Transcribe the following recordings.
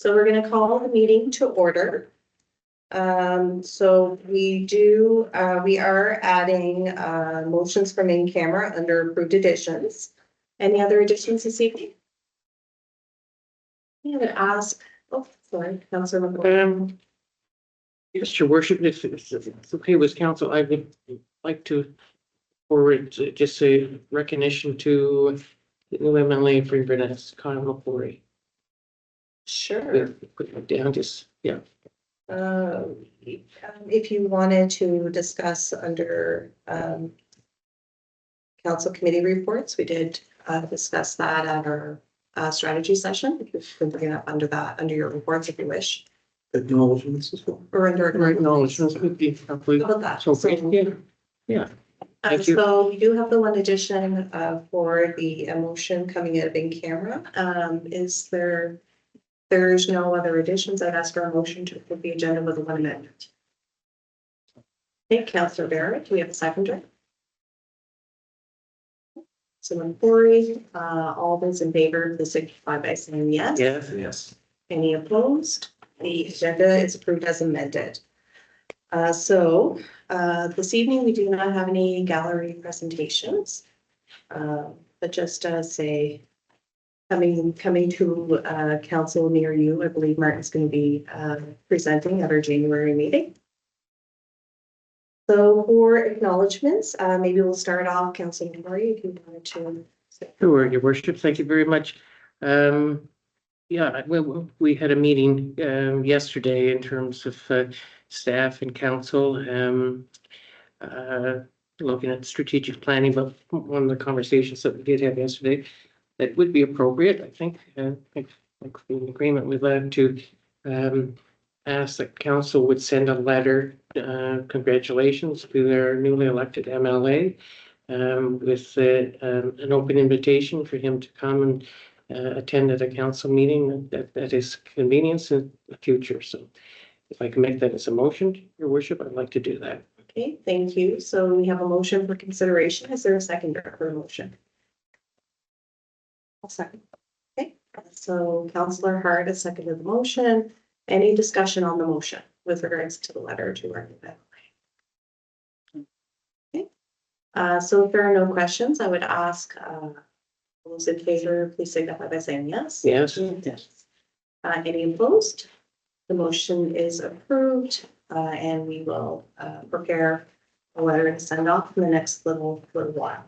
So we're going to call the meeting to order. So we are adding motions from in camera under approved additions. Any other additions this evening? I would ask, oh, sorry, Councillor McCoy. Yes, Your Worship, if it's okay with council, I would like to forward just a recognition to the new MLA for Inverness, Kyle McCory. Sure. Put it down, just, yeah. If you wanted to discuss under council committee reports, we did discuss that at our strategy session. You can bring it up under that, under your reports if you wish. Acknowledgements as well. Or under Acknowledgements would be helpful. How about that? So, yeah. Thank you. So we do have the one addition for the motion coming out of in camera. There's no other additions. I'd ask for a motion to approve the agenda with one amendment. Okay, Councillor Barrett, do we have a seconder? Someone Corey, all those in favor, please signify by saying yes. Yes. Yes. Any opposed? The agenda is approved as amended. So this evening we do not have any gallery presentations, but just say coming to council near you, I believe Martin's going to be presenting at our January meeting. So for acknowledgements, maybe we'll start off, Councillor Murray, if you wanted to. Sure, Your Worship, thank you very much. Yeah, we had a meeting yesterday in terms of staff and council, looking at strategic planning, but one of the conversations that we did have yesterday that would be appropriate, I think, like in agreement with that, to ask that council would send a letter, congratulations to their newly elected MLA, with an open invitation for him to come and attend at a council meeting that is convenience in the future. So if I can make that as a motion, Your Worship, I'd like to do that. Okay, thank you. So we have a motion for consideration. Is there a seconder for a motion? I'll second. Okay, so Councillor Hart has seconded the motion. Any discussion on the motion with regards to the letter to our family? Okay, so if there are no questions, I would ask those in favor, please signify by saying yes. Yes. Yes. Any opposed? The motion is approved, and we will prepare a letter to send off in the next little while.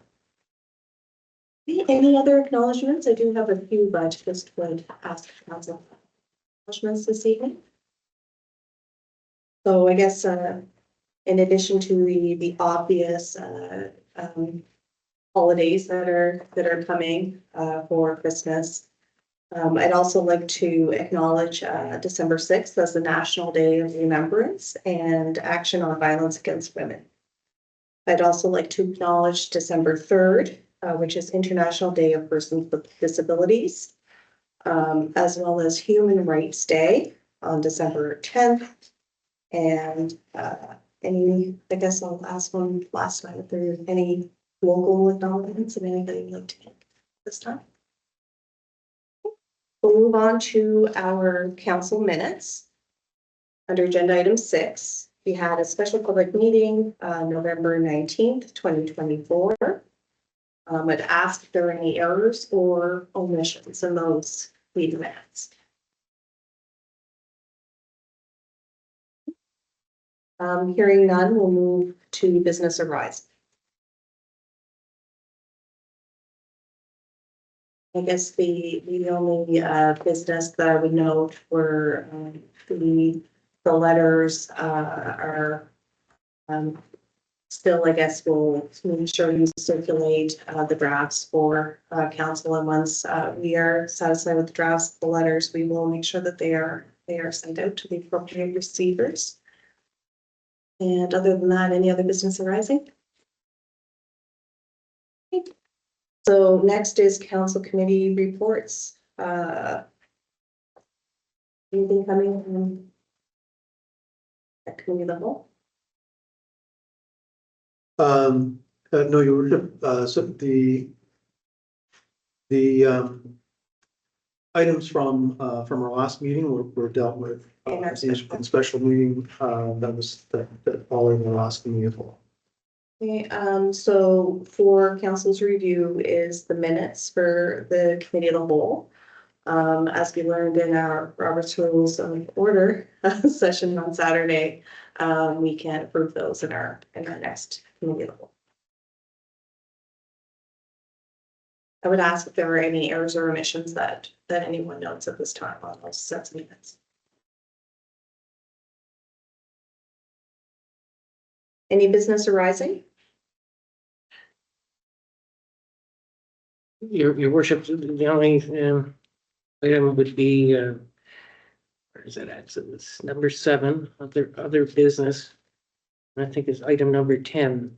Any other acknowledgements? I do have a few, but just would ask council acknowledgements this evening. So I guess in addition to the obvious holidays that are coming for Christmas, I'd also like to acknowledge December 6th as the National Day of Remembrance and Action on Violence Against Women. I'd also like to acknowledge December 3rd, which is International Day of Persons with Disabilities, as well as Human Rights Day on December 10th. And I guess I'll ask one last time if there's any local acknowledgements and anything you'd like to make this time. We'll move on to our council minutes. Under agenda item 6, we had a special public meeting November 19th, 2024. I'd ask if there are any errors or omissions in those meeting minutes. Hearing none, we'll move to business arise. I guess the only business that I would note were the letters are still, I guess, we'll make sure you circulate the drafts for council, and once we are satisfied with the drafts of the letters, we will make sure that they are sent out to the appropriate receivers. And other than that, any other business arising? Okay. So next is council committee reports. Anything coming from that committee of the whole? No, Your Worship. So the items from our last meeting were dealt with. In our special. In special meeting, that following the last meeting as well. Okay, so for council's review is the minutes for the committee of the whole. As we learned in our Robert's Rules of Order session on Saturday, we can approve those in our next committee of the whole. I would ask if there were any errors or omissions that anyone notes at this time on those sets of minutes. Any business arising? Your worship, the only item would be, where is that at? So it's number 7, other business. I think it's item number 10.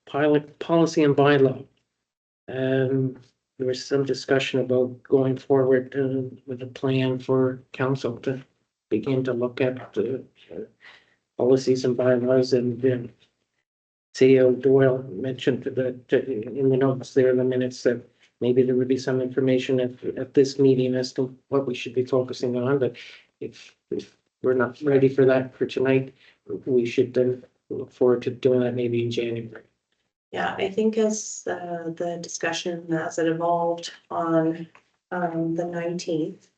Pilot policy and bylaw. There was some discussion about going forward with a plan for council to begin to look at the policies and bylaws, and CEO Doyle mentioned that in the notes there in the minutes that maybe there would be some information at this meeting as to what we should be focusing on, but if we're not ready for that for tonight, we should then look forward to doing that maybe in January. Yeah, I think as the discussion as it evolved on the 19th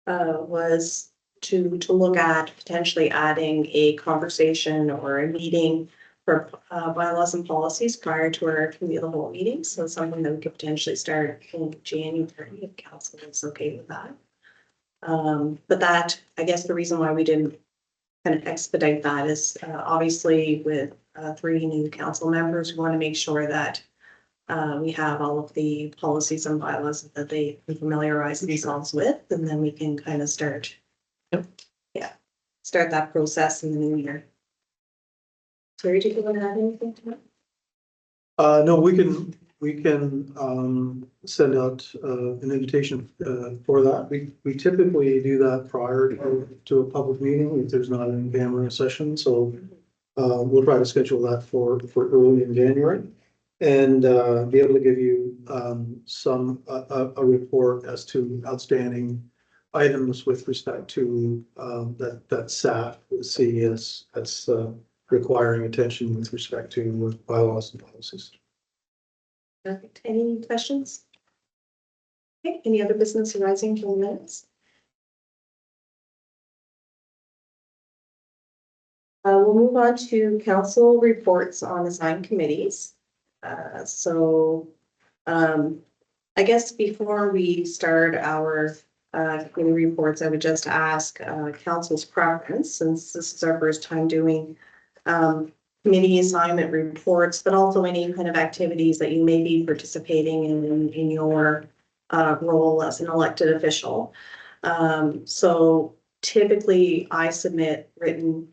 was to look at potentially adding a conversation or a meeting for bylaws and policies prior to our committee of the whole meeting. So it's something that we could potentially start in January if council is okay with that. But that, I guess the reason why we didn't kind of expedite that is obviously with 3 new council members, we want to make sure that we have all of the policies and bylaws that they can familiarize themselves with, and then we can kind of start. Yep. Yeah, start that process in the new year. Terry, do you want to add anything to that? No, we can send out an invitation for that. We typically do that prior to a public meeting if there's not an in-camera session. So we'll try to schedule that for early in January and be able to give you a report as to outstanding items with respect to that SAF CES that's requiring attention with respect to bylaws and policies. Perfect. Any questions? Okay, any other business arising from the minutes? We'll move on to council reports on assigned committees. I guess before we start our committee reports, I would just ask council's preference, since this is our first time doing committee assignment reports, but also any kind of activities that you may be participating in your role as an elected official. So typically I submit written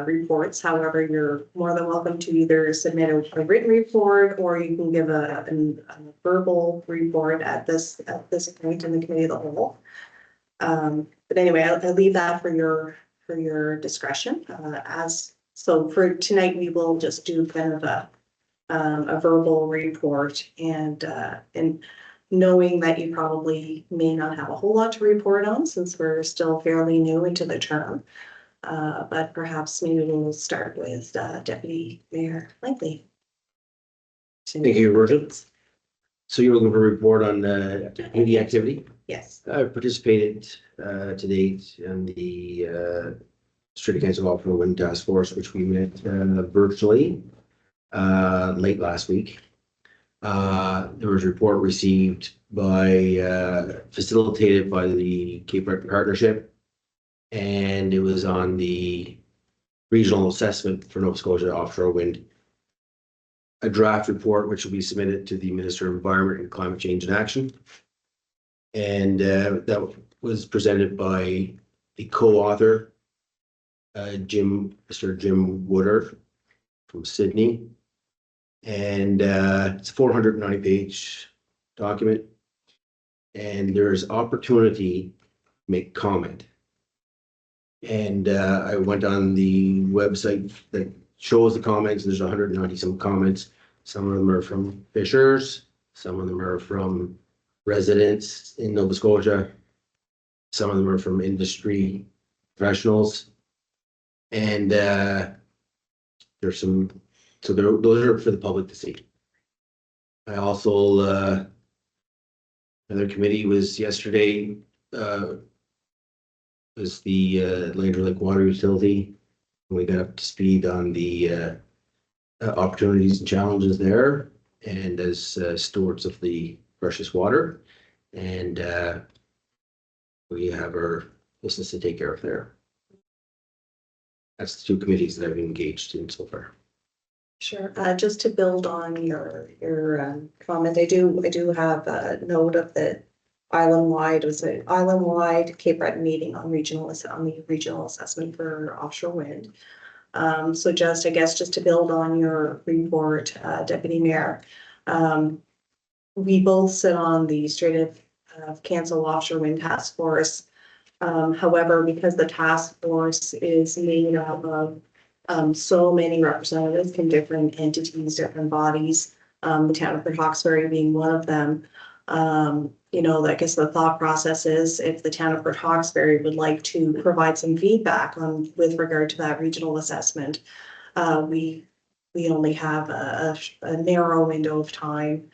reports. However, you're more than welcome to either submit a written report, or you can give a verbal report at this point in the committee of the whole. But anyway, I'll leave that for your discretion. So for tonight, we will just do kind of a verbal report, and knowing that you probably may not have a whole lot to report on since we're still fairly new into the term. But perhaps maybe we'll start with Deputy Mayor Langley. Thank you, Worship. So you're looking for a report on community activity? Yes. I participated to date in the Street Council Offshore Wind Task Force, which we met virtually late last week. There was a report received facilitated by the Cape Breton Partnership, and it was on the regional assessment for Nova Scotia offshore wind. A draft report which will be submitted to the Minister of Environment and Climate Change and Action. And that was presented by the co-author, Mr. Jim Woodard from Sydney. And it's a 490-page document. And there's opportunity to make comment. And I went on the website that shows the comments. There's 190 some comments. Some of them are from fishers. Some of them are from residents in Nova Scotia. Some of them are from industry professionals. And there's some, so those are for the public to see. I also, another committee was yesterday, was the Lander Lake Water Utility. We got up to speed on the opportunities and challenges there, and as stewards of the precious water. And we have our business to take care of there. That's the two committees that I've engaged in so far. Sure. Just to build on your comment, I do have a note of the island-wide, it was an island-wide Cape Breton meeting on the regional assessment for offshore wind. So just, I guess, just to build on your report, Deputy Mayor, we both sit on the Strait of Cancel Offshore Wind Task Force. However, because the task force is made up of so many representatives from different entities, different bodies, the town of Port Hawkesbury being one of them. You know, I guess the thought process is if the town of Port Hawkesbury would like to provide some feedback on with regard to that regional assessment, we only have a narrow window of time.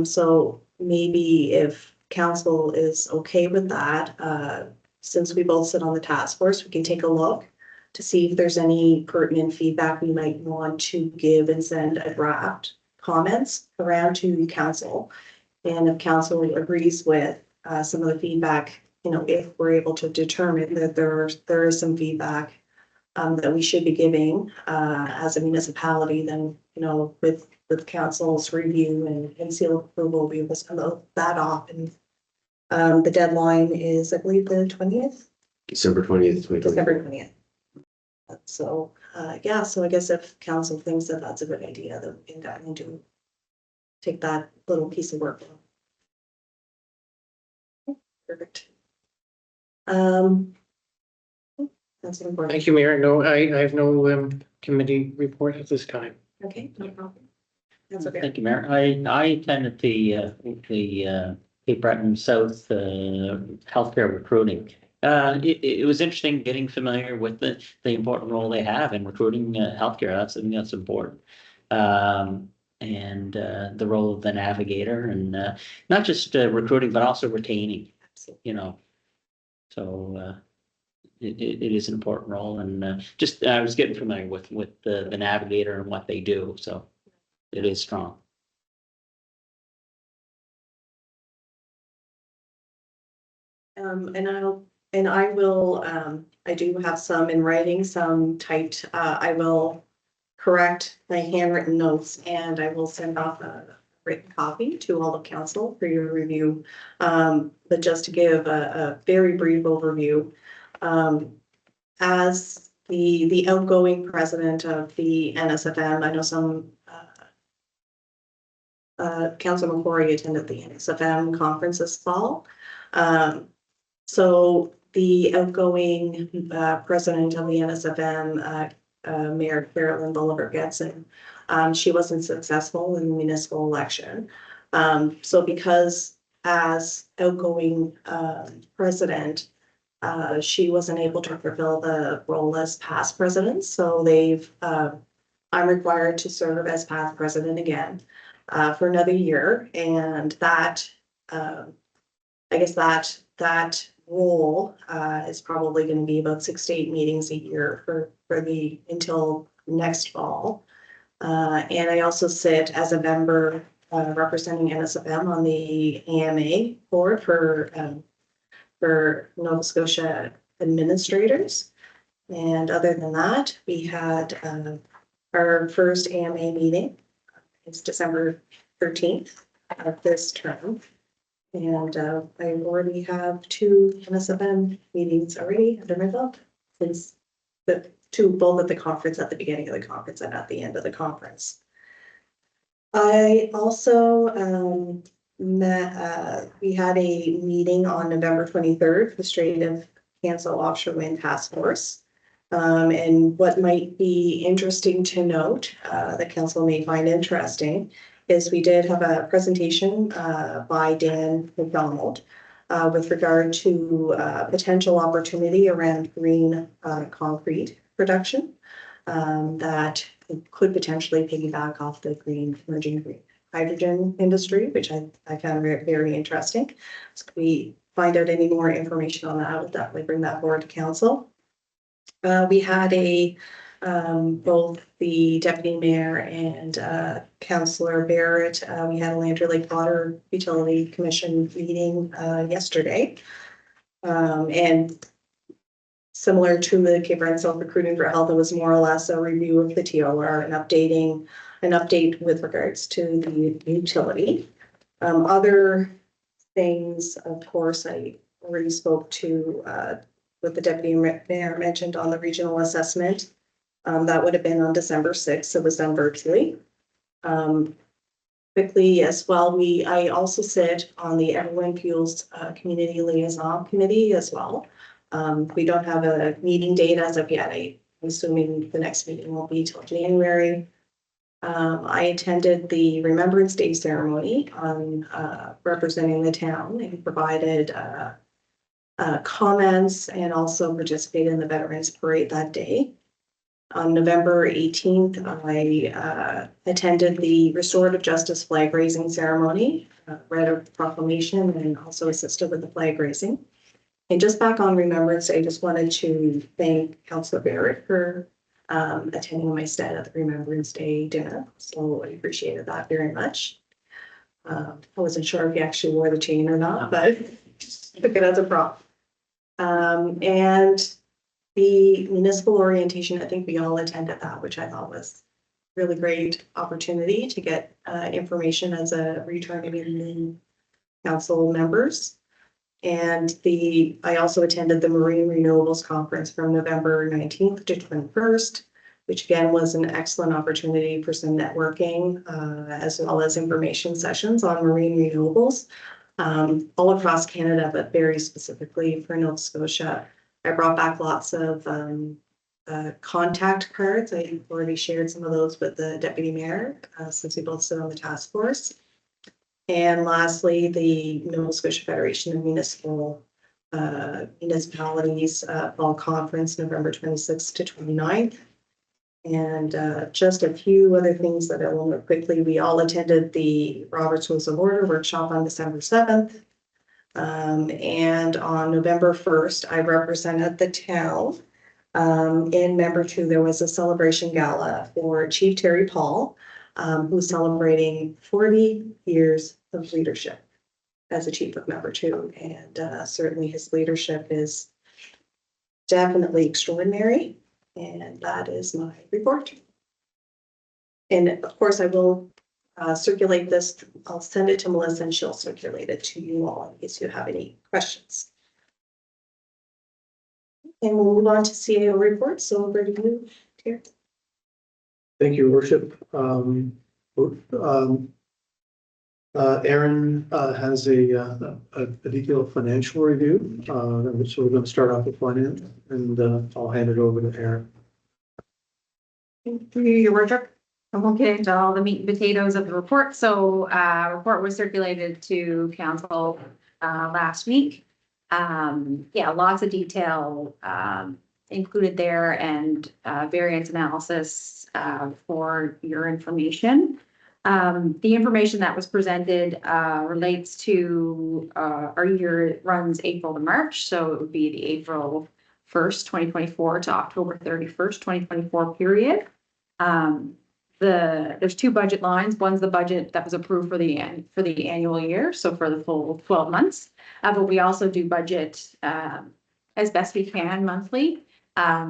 So maybe if council is okay with that, since we both sit on the task force, we can take a look to see if there's any pertinent feedback we might want to give and send a draft comments around to council. And if council agrees with some of the feedback, you know, if we're able to determine that there is some feedback that we should be giving as a municipality, then, you know, with council's review and seal of approval, we will send that off. And the deadline is, I believe, the 20th. December 20th, 2020. December 20th. So, yeah, so I guess if council thinks that that's a good idea, then we can definitely do take that little piece of work. Perfect. That's important. Thank you, Mayor. No, I have no committee report at this time. Okay, no problem. That's okay. Thank you, Mayor. I attended the Cape Breton South healthcare recruiting. It was interesting getting familiar with the important role they have in recruiting healthcare. I think that's important. And the role of the navigator, and not just recruiting, but also retaining, you know. So it is an important role, and just I was getting familiar with the navigator and what they do. So it is strong. And I will, I do have some in writing, some typed. I will correct my handwritten notes and I will send off a written copy to all of council for your review. But just to give a very brief overview, as the outgoing president of the NSFM, I know some Councilor McCrory attended the NSFM conference this fall. So the outgoing president of the NSFM, Mayor Carolyn Bolivar-Getson, she wasn't successful in the municipal election. So because as outgoing president, she wasn't able to fulfill the role as past president. So I'm required to serve as past president again for another year. And that, I guess that role is probably going to be about 6 to 8 meetings a year for until next fall. And I also sit as a member representing NSFM on the AMA board for Nova Scotia administrators. And other than that, we had our first AMA meeting. It's December 13th of this term. And I already have 2 NSFM meetings already under my belt since both at the conference at the beginning of the conference and at the end of the conference. I also we had a meeting on November 23rd, the Strait of Cancel Offshore Wind Task Force. And what might be interesting to note, that council may find interesting, is we did have a presentation by Dan McDonald with regard to potential opportunity around green concrete production that could potentially piggyback off the emerging green hydrogen industry, which I found very interesting. So if we find out any more information on that, we'll definitely bring that forward to council. We had both the deputy mayor and Councillor Barrett, we had a Landry Lake Water Utility Commission meeting yesterday. And similar to the Cape Breton South Recruiting for Health, it was more or less a review of the TOR and an update with regards to the utility. Other things, of course, I already spoke to what the deputy mayor mentioned on the regional assessment. That would have been on December 6th. It was done virtually. Quickly as well, I also sit on the Everyone Fuels Community Liaison Committee as well. We don't have a meeting date as of yet. I'm assuming the next meeting won't be till January. I attended the Remembrance Day ceremony on representing the town and provided comments and also participated in the Veterans Parade that day. On November 18th, I attended the Restorative Justice flag raising ceremony, read a proclamation and also assisted with the flag raising. And just back on Remembrance Day, I just wanted to thank Councillor Barrett for attending my stead at the Remembrance Day dinner. So I appreciated that very much. I wasn't sure if he actually wore the chain or not, but took it as a prop. And the municipal orientation, I think we all attended that, which I thought was really great opportunity to get information as a returning council members. And I also attended the Marine Renewables Conference from November 19th to 21st, which again was an excellent opportunity for some networking as well as information sessions on marine renewables all across Canada, but very specifically for Nova Scotia. I brought back lots of contact cards. I already shared some of those with the deputy mayor since we both sit on the task force. And lastly, the Nova Scotia Federation of Municipalities Fall Conference, November 26th to 29th. And just a few other things that I will note quickly. We all attended the Robert's Rules of Order workshop on December 7th. And on November 1st, I represented the town. In Member 2, there was a celebration gala for Chief Terry Paul, who's celebrating 40 years of leadership as a chief of Member 2. And certainly his leadership is definitely extraordinary. And that is my report. And of course, I will circulate this. I'll send it to Melissa and she'll circulate it to you all in case you have any questions. And we'll move on to CAO reports. So over to you, Terry. Thank you, Worship. Aaron has a detailed financial review, so we're going to start off with finance, and I'll hand it over to Aaron. Thank you, Your Worship. I won't get into all the meat and potatoes of the report. So, report was circulated to council last week. Yeah, lots of detail included there and variance analysis for your information. The information that was presented relates to our year runs April to March, so it would be the April 1st, 2024 to October 31st, 2024 period. There's two budget lines. One's the budget that was approved for the annual year, so for the full 12 months. But we also do budget as best we can monthly.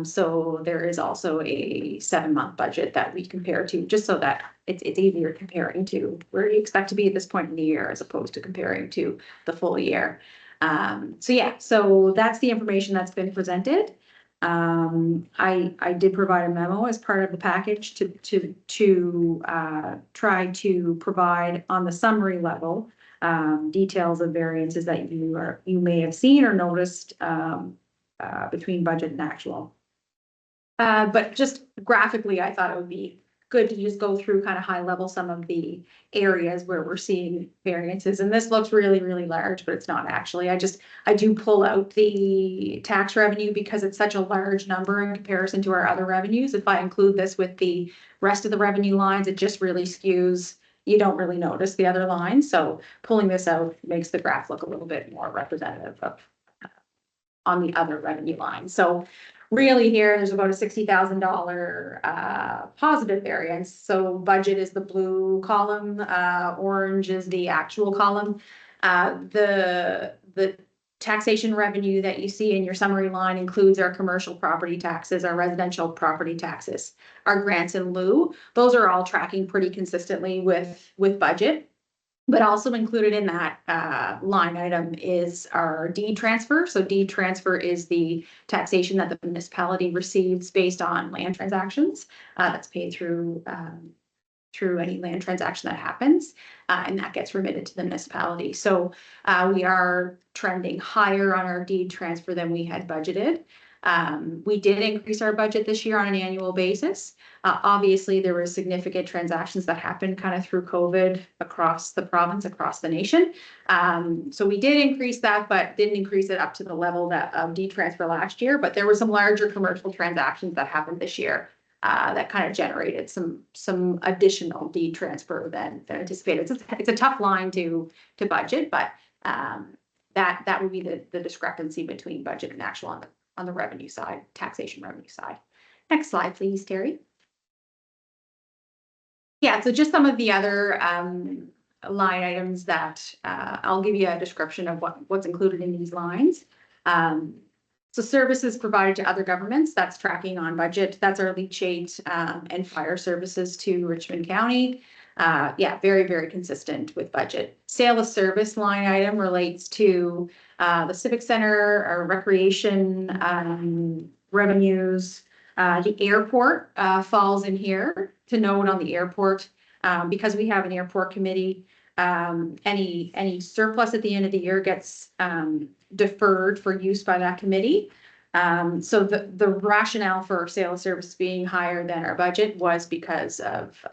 So there is also a 7-month budget that we compare to, just so that it's easier comparing to where you expect to be at this point in the year as opposed to comparing to the full year. So yeah, so that's the information that's been presented. I did provide a memo as part of the package to try to provide on the summary level details of variances that you may have seen or noticed between budget and actual. But just graphically, I thought it would be good to just go through kind of high level some of the areas where we're seeing variances. And this looks really, really large, but it's not actually. I do pull out the tax revenue because it's such a large number in comparison to our other revenues. If I include this with the rest of the revenue lines, it just really skews. You don't really notice the other lines. So pulling this out makes the graph look a little bit more representative of on the other revenue lines. So really here, there's about a $60,000 positive variance. So budget is the blue column, orange is the actual column. The taxation revenue that you see in your summary line includes our commercial property taxes, our residential property taxes, our grants in lieu. Those are all tracking pretty consistently with budget. But also included in that line item is our deed transfer. So deed transfer is the taxation that the municipality receives based on land transactions. That's paid through any land transaction that happens, and that gets remitted to the municipality. So we are trending higher on our deed transfer than we had budgeted. We did increase our budget this year on an annual basis. Obviously, there were significant transactions that happened kind of through COVID across the province, across the nation. So we did increase that, but didn't increase it up to the level that of deed transfer last year. But there were some larger commercial transactions that happened this year that kind of generated some additional deed transfer than anticipated. It's a tough line to budget, but that would be the discrepancy between budget and actual on the revenue side, taxation revenue side. Next slide, please, Terry. Yeah, so just some of the other line items that I'll give you a description of what's included in these lines. So services provided to other governments, that's tracking on budget. That's our leachate and fire services to Richmond County. Yeah, very, very consistent with budget. Sale of service line item relates to the Civic Center, our recreation revenues. The airport falls in here. To note on the airport, because we have an airport committee, any surplus at the end of the year gets deferred for use by that committee. So the rationale for sale of service being higher than our budget was because of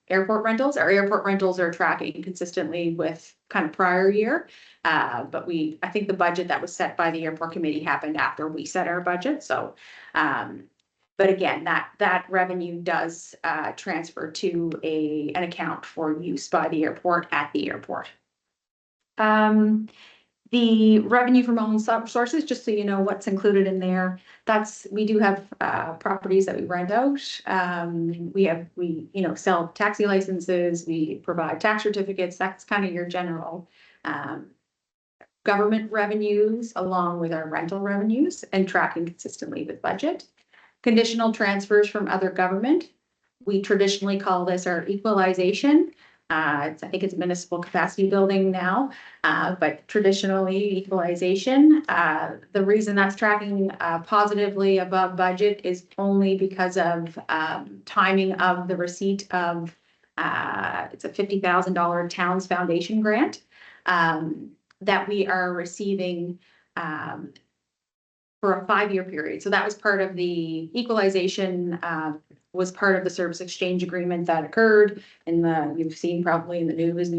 airport rentals. Our airport rentals are tracking consistently with kind of prior year. But I think the budget that was set by the airport committee happened after we set our budget. So, but again, that revenue does transfer to an account for use by the airport at the airport. The revenue from own sources, just so you know what's included in there, we do have properties that we rent out. We sell taxi licenses, we provide tax certificates. That's kind of your general government revenues along with our rental revenues and tracking consistently with budget. Conditional transfers from other government. We traditionally call this our equalization. I think it's municipal capacity building now, but traditionally equalization. The reason that's tracking positively above budget is only because of timing of the receipt of it's a $50,000 Towns Foundation grant that we are receiving for a 5-year period. So that was part of the equalization, was part of the service exchange agreement that occurred you've seen probably in the news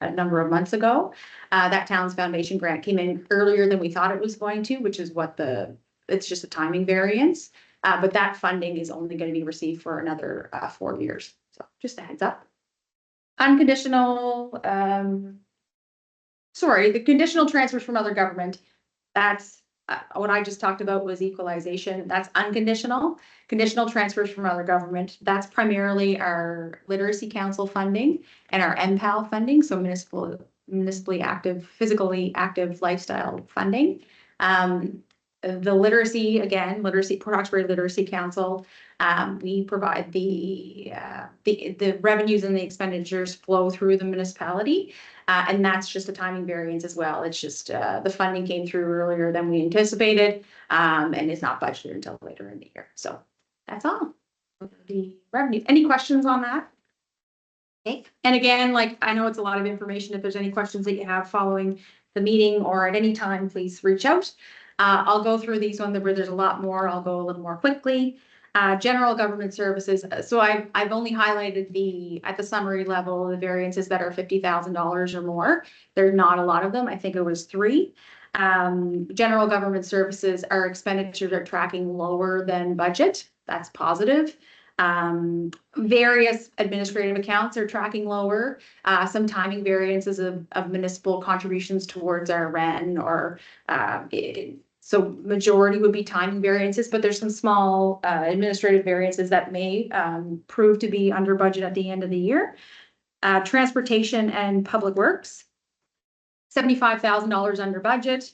a number of months ago. That Towns Foundation grant came in earlier than we thought it was going to, which is it's just a timing variance. But that funding is only going to be received for another 4 years. So just a heads up. Unconditional, the conditional transfers from other government, that's what I just talked about was equalization. That's unconditional. Conditional transfers from other government, that's primarily our Literacy Council funding and our MPAL funding, so municipally active, physically active lifestyle funding. The literacy, again, Port Hawkesbury Literacy Council, we provide the revenues and the expenditures flow through the municipality. And that's just a timing variance as well. It's just the funding came through earlier than we anticipated and is not budgeted until later in the year. So that's all. The revenue. Any questions on that? Okay. And again, I know it's a lot of information. If there's any questions that you have following the meeting or at any time, please reach out. I'll go through these ones where there's a lot more. I'll go a little more quickly. General government services, so I've only highlighted at the summary level, the variances that are $50,000 or more. There's not a lot of them. I think it was 3. General government services, our expenditures are tracking lower than budget. That's positive. Various administrative accounts are tracking lower. Some timing variances of municipal contributions towards our REN or so majority would be timing variances, but there's some small administrative variances that may prove to be under budget at the end of the year. Transportation and public works, $75,000 under budget.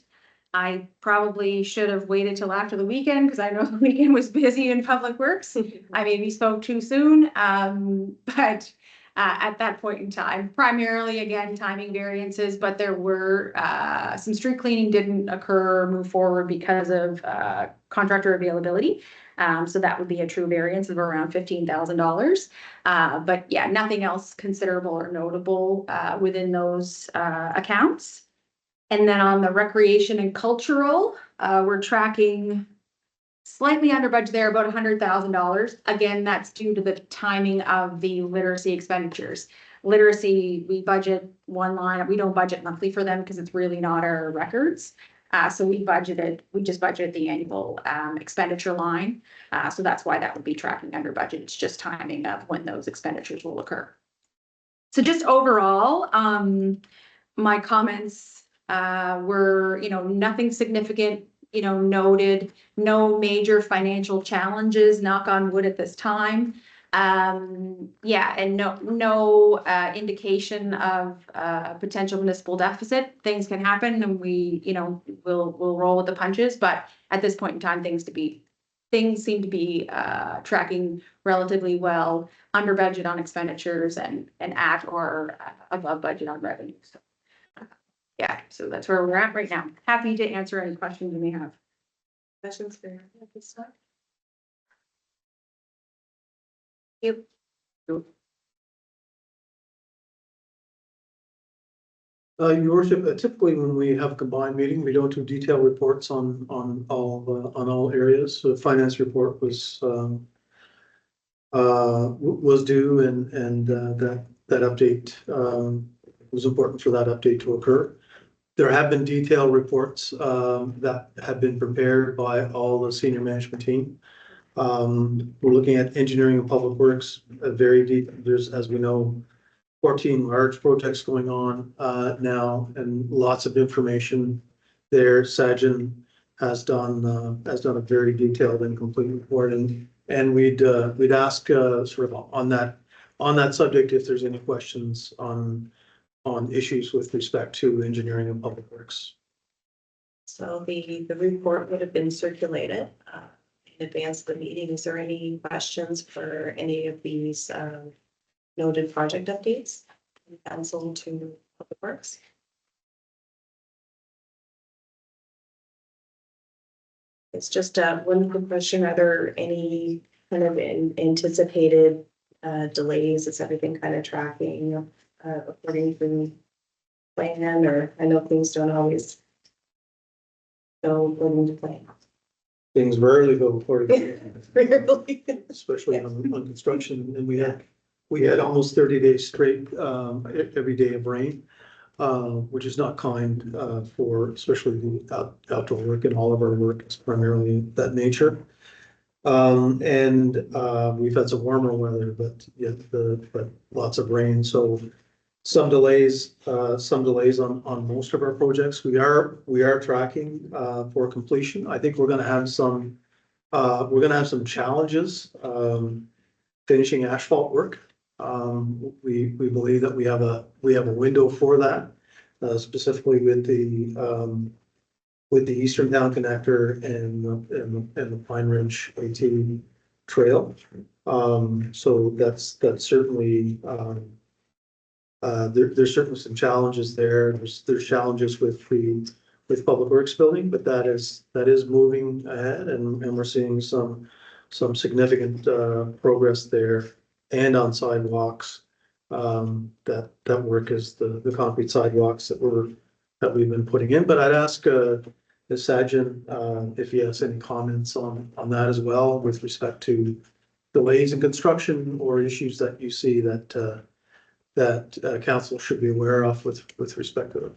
I probably should have waited till after the weekend because I know the weekend was busy in public works. I maybe spoke too soon, but at that point in time, primarily again, timing variances, but there were some street cleaning didn't occur or move forward because of contractor availability. So that would be a true variance of around $15,000. But yeah, nothing else considerable or notable within those accounts. And then on the recreation and cultural, we're tracking slightly under budget there, about $100,000. Again, that's due to the timing of the literacy expenditures. Literacy, we budget one line. We don't budget monthly for them because it's really not our records. So we just budgeted the annual expenditure line. So that's why that would be tracking under budget. It's just timing of when those expenditures will occur. So just overall, my comments were, nothing significant, noted, no major financial challenges, knock on wood at this time. Yeah, and no indication of potential municipal deficit. Things can happen and we'll roll with the punches, but at this point in time, things seem to be tracking relatively well, under budget on expenditures and at or above budget on revenue. So yeah, so that's where we're at right now. Happy to answer any questions you may have. Questions for this time? Yep. Your worship, typically when we have a combined meeting, we don't do detailed reports on all areas. So the finance report was due and that update was important for that update to occur. There have been detailed reports that have been prepared by all the senior management team. We're looking at engineering and public works, very deep. There's, as we know, 14 large projects going on now, and lots of information there. Sajin has done a very detailed and complete report, and we'd ask sort of on that subject if there's any questions on issues with respect to engineering and public works. So the report would have been circulated in advance of the meeting. Is there any questions for any of these noted project updates from council to public works? It's just one quick question. Are there any kind of anticipated delays? Is everything kind of tracking according to plan, or I know things don't always go according to plan. Things rarely go according to Rarely. especially on construction, and we had almost 30 days straight every day of rain, which is not kind for especially the outdoor work, and all of our work is primarily that nature. And we've had some warmer weather, but lots of rain. So some delays on most of our projects. We are tracking for completion. I think we're going to have some challenges finishing asphalt work. We believe that we have a window for that, specifically with the Eastern Town Connector and the Pine Ridge AT Trail. So that's certainly there's certainly some challenges there. There's challenges with Public Works building, but that is moving ahead, and we're seeing some significant progress there, and on sidewalks. That work is the concrete sidewalks that we've been putting in. But I'd ask Sajin, if he has any comments on that as well with respect to delays in construction or issues that you see that council should be aware of with respect to them.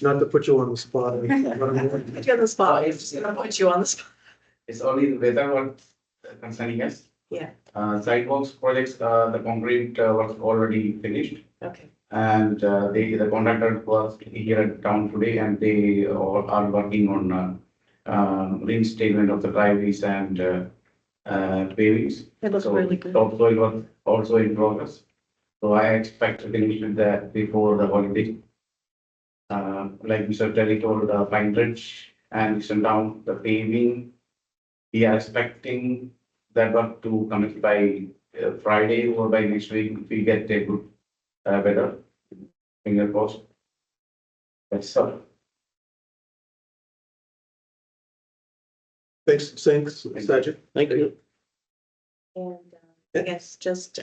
Not to put you on the spot. Put you on the spot. I'm just gonna put you on the spot. It's only the weather what concerning us. Yeah. Sidewalks projects, the concrete was already finished. Okay. And the contractor was here at town today and they all are working on reinstatement of the driveways and pavings. It looks So really good. topsoil was also in progress. So I expect to finish with that before the holiday. Like Mr. Terry told, Pine Ridge and Sundown, the paving, we are expecting that work to commence by Friday or by next week. If we get a good weather, finger crossed. That's all. Thanks, Sajin. Thank you. And I guess just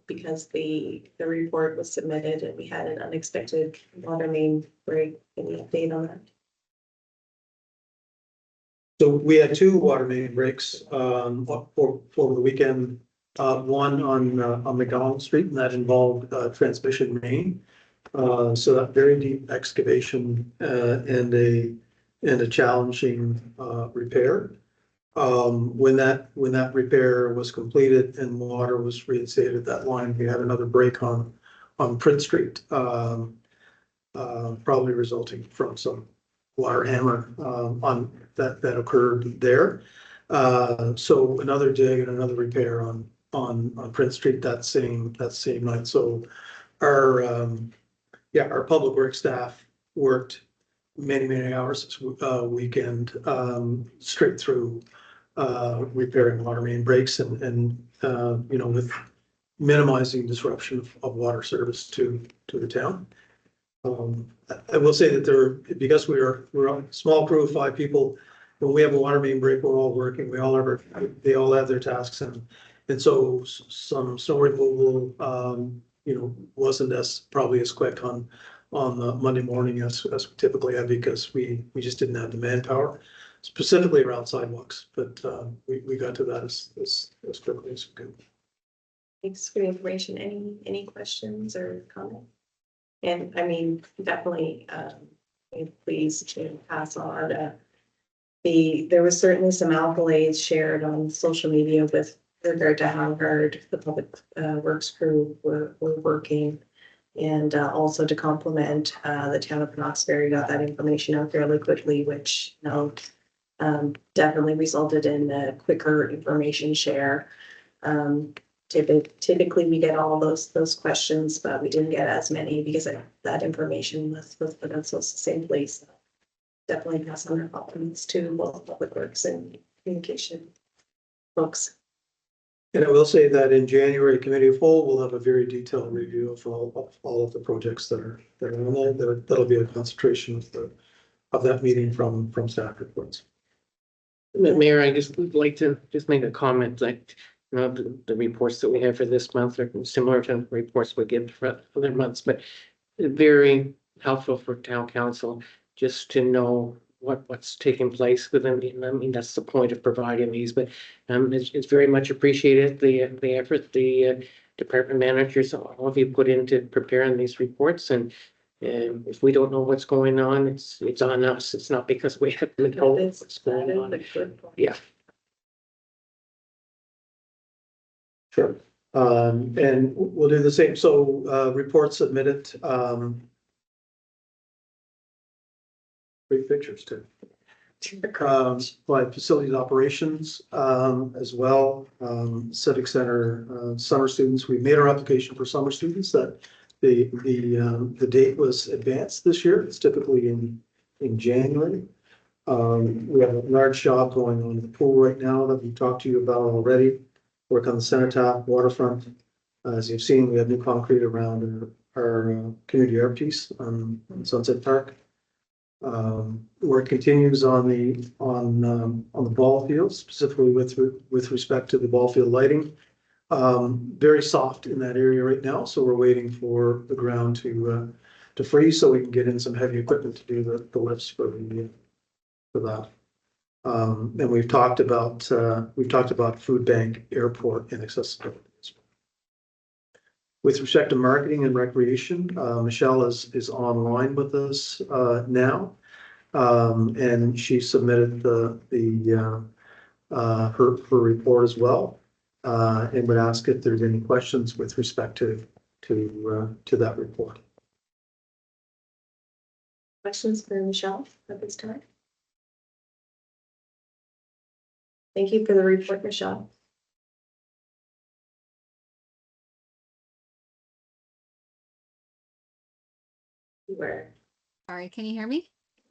because the report was submitted and we had an unexpected water main break, any update on that? So we had two water main breaks for the weekend. One on McDonald Street, and that involved transmission main. So that very deep excavation and a challenging repair. When that repair was completed and water was reinstated at that line, we had another break on Prince Street, probably resulting from some water hammer on that occurred there. So another dig and another repair on Prince Street that same night. So our public works staff worked many hours this weekend straight through repairing water main breaks and with minimizing disruption of water service to the town. I will say that because we're a small crew of 5 people, when we have a water main break, we're all working, they all have their tasks and so some snow removal, wasn't probably as quick on the Monday morning as we typically have because we just didn't have the manpower, specifically around sidewalks, but we got to that as quickly as we could. Thanks for the information. Any questions or comments? And I mean, definitely, please to pass on there was certainly some accolades shared on social media with regard to how hard the public works crew were working. And also to compliment the town of Knoxbury got that information out fairly quickly, which definitely resulted in a quicker information share. Typically we get all those questions, but we didn't get as many because that information was put in so succinctly. So definitely pass on our compliments to both public works and communication folks. And I will say that in January, Committee of Whole will have a very detailed review of all of the projects that are on there. That'll be a concentration of that meeting from staff reports. Mayor, I just would like to just make a comment that, the reports that we have for this month are similar to reports we give for other months, but very helpful for town council just to know what's taking place within I mean, that's the point of providing these, but it's very much appreciated, the effort the department managers, all of you put into preparing these reports, and if we don't know what's going on, it's on us. It's not because we haven't been told what's going on. That is a good point. Yeah. Sure. And we'll do the same. So reports submitted. Great pictures too. By facilities operations as well. Civic Center summer students. We made our application for summer students. That the date was advanced this year. It's typically in January. We have a large job going on in the pool right now that we talked to you about already. Work on the Cenotaph waterfront. As you've seen, we have new concrete around our community art piece on Sunset Park. Work continues on the ball fields, specifically with respect to the ball field lighting. Very soft in that area right now, so we're waiting for the ground to to freeze so we can get in some heavy equipment to do the lifts for that. And we've talked about food bank, airport and accessibility. With respect to marketing and recreation, Michelle is online with us now. And she submitted her report as well. And would ask if there's any questions with respect to that report. Questions for Michelle at this time? Thank you for the report, Michelle. Where? Sorry, can you hear me?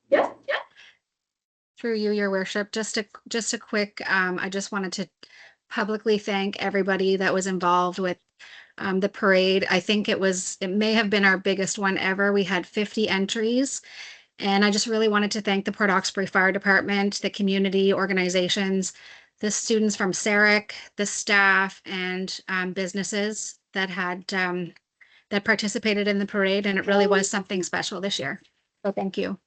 Yeah, yeah. Through you, your worship, just a quick, I just wanted to publicly thank everybody that was involved with the parade. I think it may have been our biggest one ever. We had 50 entries. And I just really wanted to thank the Port Hawkesbury Fire Department, the community organizations, the students from SARIC, the staff and businesses that had that participated in the parade. And it really was something special this year. So thank you.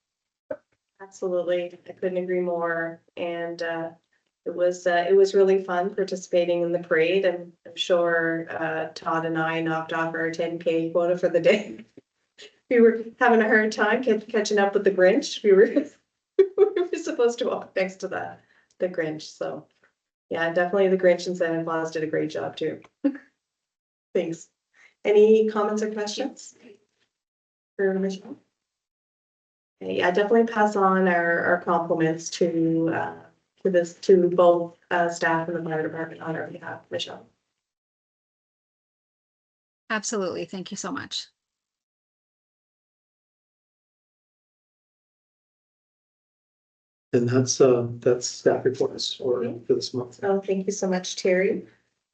Absolutely. I couldn't agree more. And it was really fun participating in the parade. And I'm sure Todd and I knocked off our 10K quota for the day. We were having a hard time catching up with the Grinch. We were supposed to walk next to the Grinch. So yeah, definitely the Grinch and Santa Claus did a great job too. Thanks. Any comments or questions for Michelle? Okay, yeah, definitely pass on our compliments to both staff and the fire department on our behalf, Michelle. Absolutely. Thank you so much. And that's staff reports for this month. Oh, thank you so much, Terry.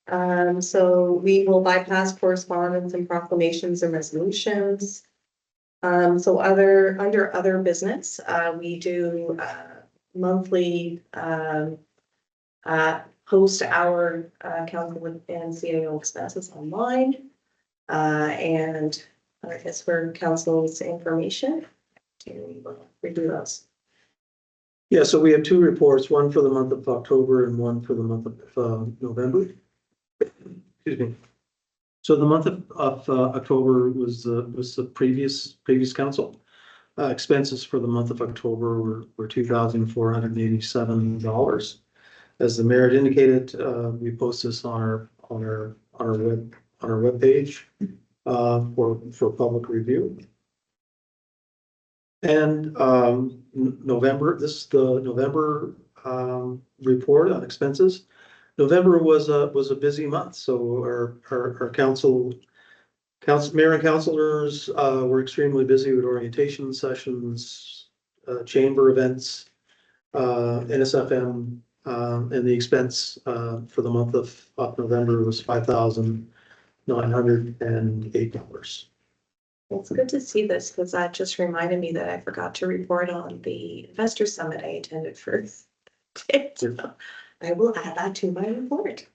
So we will bypass correspondence and proclamations and resolutions. So under other business, we do monthly post our council and CAO expenses online. And I guess for council's information, Terry will redo those. Yeah, so we have two reports, one for the month of October and one for the month of November. Excuse me. So the month of October was the previous council. Expenses for the month of October were $2,487. As the mayor indicated, we post this on our webpage for public review. And November, this is the November report on expenses. November was a busy month, so our mayor and councilors were extremely busy with orientation sessions, chamber events, NSFM, and the expense for the month of November was $5,908. It's good to see this because that just reminded me that I forgot to report on the investor summit I attended first. So I will add that to my report.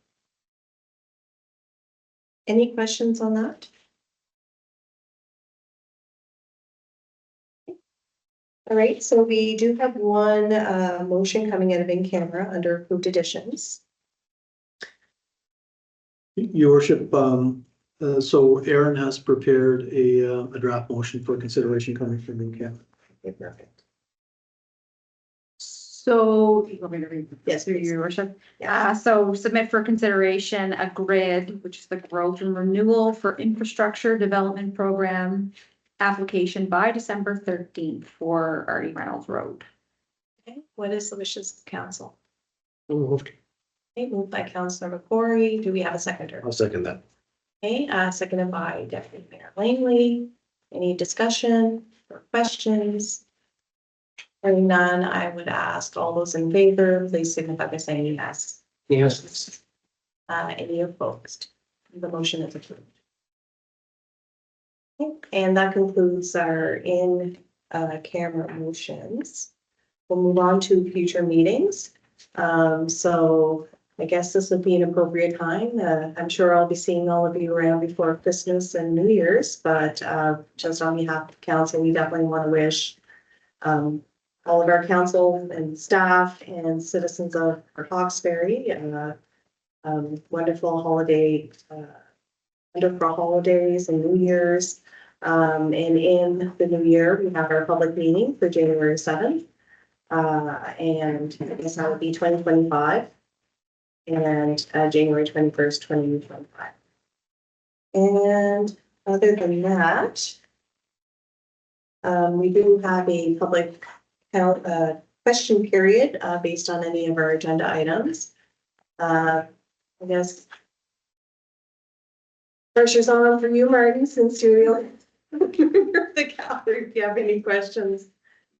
Any questions on that? All right, so we do have one motion coming out of in camera under approved additions. Your worship, so Aaron has prepared a draft motion for consideration coming from NCAP. Okay, perfect. So, you want me to read? Yes, Through please. your worship. So submit for consideration a GRID, which is the Growth and Renewal for Infrastructure Development Program application by December 13th for Artie Reynolds Road. Okay, what is the wishes of council? Moved. Okay, moved by Councilor McCrory. Do we have a seconder? I'll second that. Okay, seconded by Deputy Mayor Langley. Any discussion or questions? Hearing none, I would ask all those in favor, please signify by saying yes. Yes. Any opposed? The motion is approved. Okay, and that concludes our in camera motions. We'll move on to future meetings. So I guess this would be an appropriate time. I'm sure I'll be seeing all of you around before Christmas and New Year's, but just on behalf of council, we definitely want to wish all of our council and staff and citizens of Hawkesbury wonderful holidays and New Year's. And in the new year, we have our public meeting for January 7th. And I guess that would be 2025 and January 21st, 2025. And other than that, we do have a public question period based on any of our agenda items. I guess pressure's on for you, Martin, since you're the gallery. If you have any questions,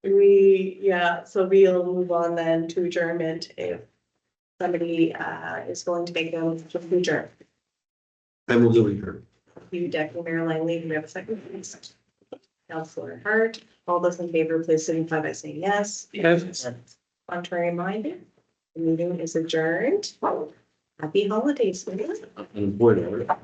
so we'll move on then to adjournment if somebody is going to make a motion to adjourn. I will give it her. You, Deputy Mayor Langley, do we have a second, please? Councilor Hart, all those in favor, please signify by saying yes. Yes. Contrary minded, the meeting is adjourned. Happy holidays. And whatever.